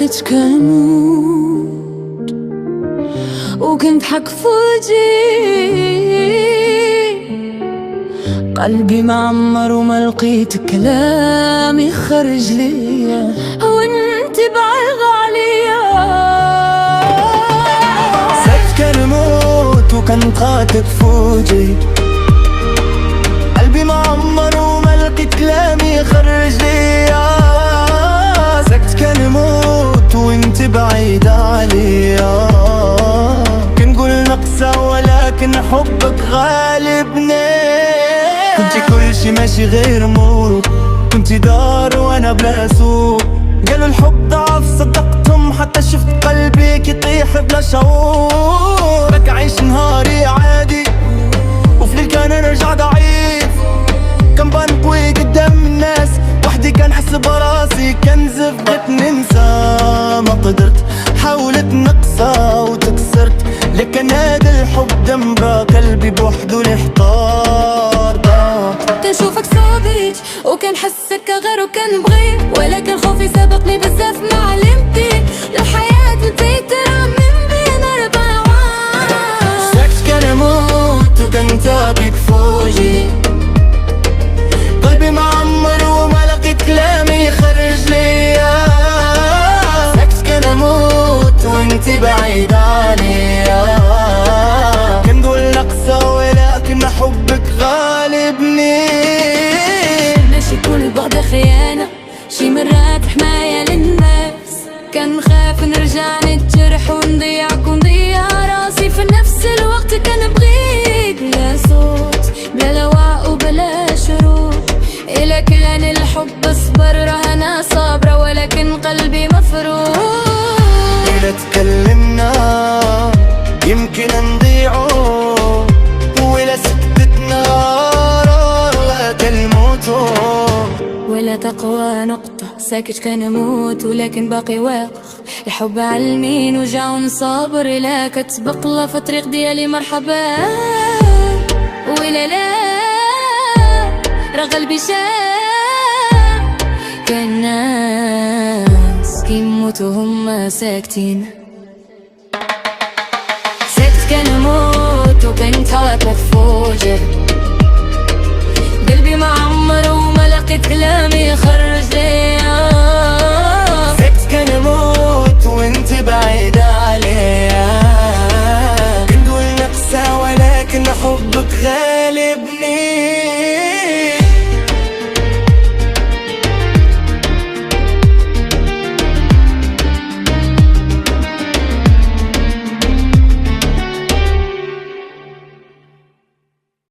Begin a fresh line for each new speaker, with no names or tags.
سكت كنموت وكنت حكفوجي، قلبي معمر وما لقيت كلام يخرج ليا وانت بعيد عليا.
سكت كنموت وكنت خاطب فوجي، قلبي معمر وما لقيت كلام يخرج ليا. سكت كنموت وانت بعيد عليا، كنقول نقصة ولكن حبك غالبني. كنتي كل شي ماشي غير مور، كنتي دار وانا بلا سوق. قالوا الحب ضعف صدقتهم، حتى شفت قلبك يطيح بلا شعور. بك عيش نهاري عادي وفي الليل كان نرجع ضعيف، كان بان قوي قدام الناس وحدي كان حس براسي كنزف. بغيت ننسى ما قدرت، حاولت نقصى وتكسرت، لكن هذا الحب دمرة قلبي بوحده اللي احتار.
كنشوفك صابيت وكان حسك غير وكان بغيت، ولكن خوفي سبقني بزاف ما علمتي الحياة نسيت من بين 4 عوام.
سكت كنموت وكنت ابيك فوجي، قلبي معمر وما لقيت كلام يخرج ليا. سكت كنموت وانت بعيد عليا، كنقول نقصة ولكن حبك غالبني.
ماشي كل بعد خيانة، شي مرات حماية للناس، كان خاف نرجع نتجرح ونضيعك ونضيع راسي. في نفس الوقت كان بغيك بلا صوت بلا لواء وبلا شروط. إلا كان الحب اصبر راه انا صابرة، ولكن قلبي مفروض.
إلا تكلمنا يمكن نضيعو، ولا سكتتنا لا تلموتو.
ولا تقوى نقطة ساكت كنموت ولكن باقي واقف. الحب علمين وجع ونصابر، لا كتبقى في الطريق ديالي مرحبا. ولا لا راه قلبي شاف كان ناس كيموتوا هما ساكتين. سكت كنموت وكنت هاكا فوجئ، قلبي معمر وما لقيت كلام يخرج ليا.
سكت كنموت وانت بعيد عليا، كنقول نقصة ولكن حبك غالبني.